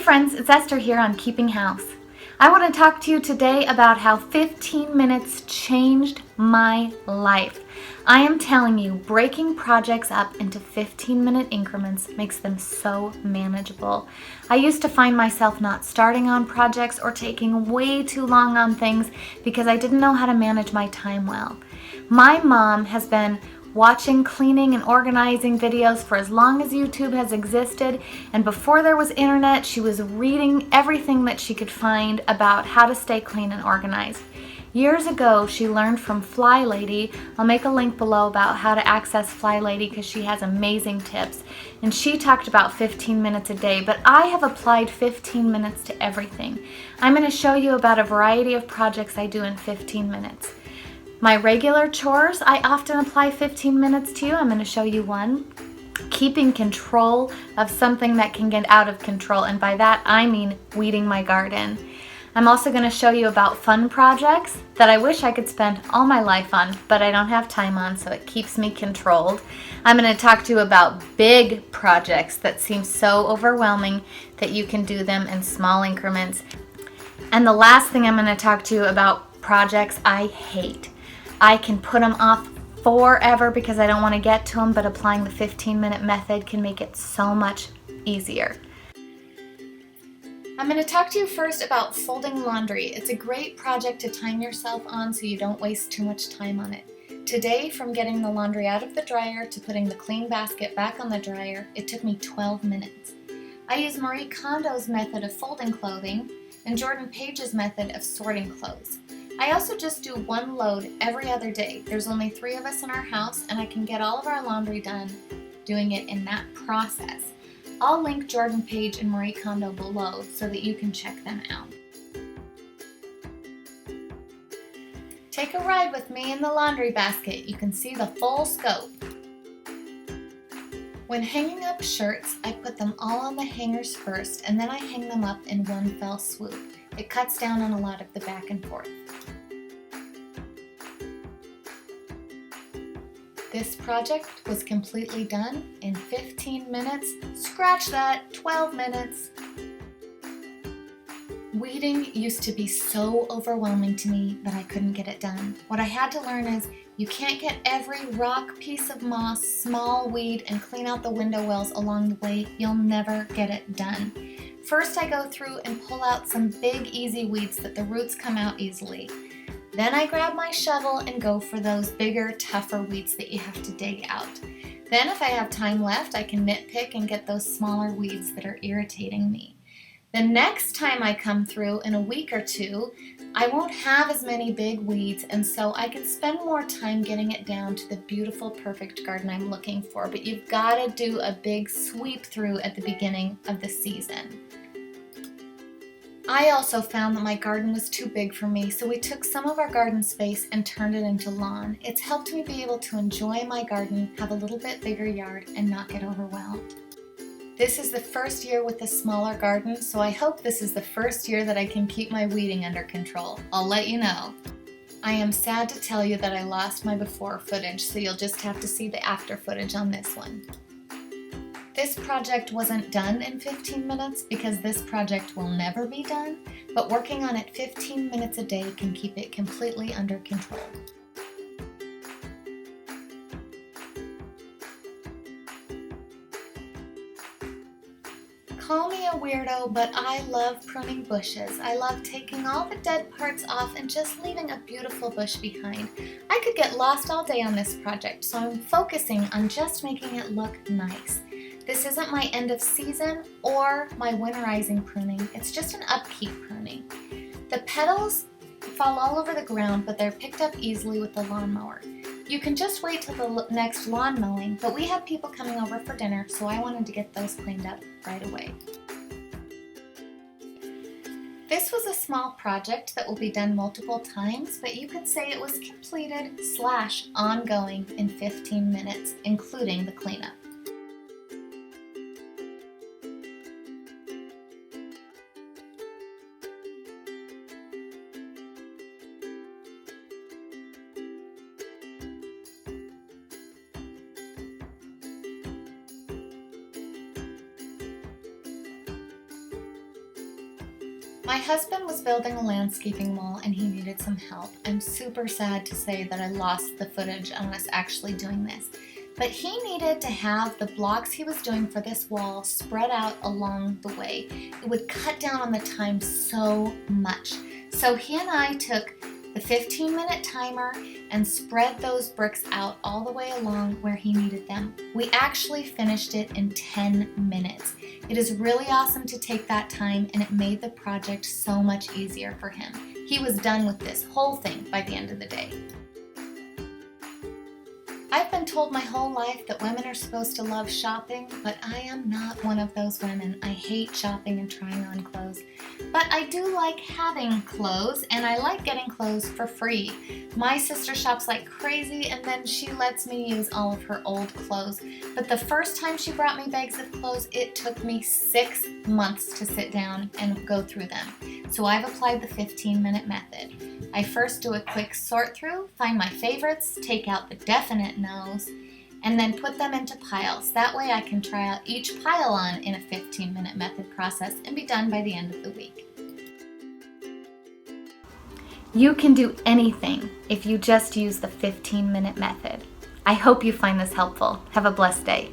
friends, it's Esther here on Keeping House. I want to talk to you today about how 15 minutes changed my life. I am telling you, breaking projects up into 15-minute increments makes them so manageable. I used to find myself not starting on projects or taking way too long on things because I didn't know how to manage my time well. My mom has been watching cleaning and organizing videos for as long as YouTube has existed, and before there was internet, she was reading everything that she could find about how to stay clean and organized. Years ago, she learned from Fly Lady. I'll make a link below about how to access Fly Lady because she has amazing tips, and she talked about 15 minutes a day, but I have applied 15 minutes to everything. I'm going to show you about a variety of projects I do in 15 minutes. My regular chores, I often apply 15 minutes to. I'm going to show you one. Keeping control of something that can get out of control, and by that I mean weeding my garden. I'm also going to show you about fun projects that I wish I could spend all my life on, but I don't have time on, so it keeps me controlled. I'm going to talk to you about big projects that seem so overwhelming that you can do them in small increments. And the last thing I'm going to talk to you about projects I hate. I can put them off forever because I don't want to get to them, but applying the 15-minute method can make it so much easier. I'm going to talk to you first about folding laundry. It's a great project to time yourself on so you don't waste too much time on it. Today, from getting the laundry out of the dryer to putting the clean basket back on the dryer, it took me 12 minutes. I use Marie Kondo's method of folding clothing and Jordan Page's method of sorting clothes. I also just do one load every other day. There's only 3 of us in our house, and I can get all of our laundry done doing it in that process. I'll link Jordan Page and Marie Kondo below so that you can check them out. Take a ride with me in the laundry basket. You can see the full scope. When hanging up shirts, I put them all on the hangers first, and then I hang them up in one fell swoop. It cuts down on a lot of the back and forth. This project was completely done in 15 minutes. Scratch that, 12 minutes. Weeding used to be so overwhelming to me that I couldn't get it done. What I had to learn is you can't get every rock, piece of moss, small weed, and clean out the window wells along the way. You'll never get it done. First, I go through and pull out some big, easy weeds that the roots come out easily. Then I grab my shovel and go for those bigger, tougher weeds that you have to dig out. Then if I have time left, I can nitpick and get those smaller weeds that are irritating me. The next time I come through in a week or two, I won't have as many big weeds, and so I can spend more time getting it down to the beautiful, perfect garden I'm looking for. But you've got to do a big sweep through at the beginning of the season. I also found that my garden was too big for me, so we took some of our garden space and turned it into lawn. It's helped me be able to enjoy my garden, have a little bit bigger yard, and not get overwhelmed. This is the first year with a smaller garden, so I hope this is the first year that I can keep my weeding under control. I'll let you know. I am sad to tell you that I lost my before footage, so you'll just have to see the after footage on this one. This project wasn't done in 15 minutes because this project will never be done, but working on it 15 minutes a day can keep it completely under control. Call me a weirdo, but I love pruning bushes. I love taking all the dead parts off and just leaving a beautiful bush behind. I could get lost all day on this project, so I'm focusing on just making it look nice. This isn't my end of season or my winterizing pruning, it's just an upkeep pruning. The petals fall all over the ground, but they're picked up easily with the lawnmower. You can just wait till the next lawn mowing, but we have people coming over for dinner, so I wanted to get those cleaned up right away. This was a small project that will be done multiple times, but you could say it was completed / ongoing in 15 minutes, including the cleanup. My husband was building a landscaping wall and he needed some help. I'm super sad to say that I lost the footage on us actually doing this. But he needed to have the blocks he was doing for this wall spread out along the way. It would cut down on the time so much. So he and I took the 15-minute timer and spread those bricks out all the way along where he needed them. We actually finished it in 10 minutes. It is really awesome to take that time, and it made the project so much easier for him. He was done with this whole thing by the end of the day. I've been told my whole life that women are supposed to love shopping, but I am not one of those women. I hate shopping and trying on clothes. But I do like having clothes, and I like getting clothes for free. My sister shops like crazy, and then she lets me use all of her old clothes. But the first time she brought me bags of clothes, it took me 6 months to sit down and go through them. So I've applied the 15-minute method. I first do a quick sort through, find my favorites, take out the definite no's, and then put them into piles. That way I can try out each pile on in a 15-minute method process and be done by the end of the week. You can do anything if you just use the 15-minute method. I hope you find this helpful. Have a blessed day.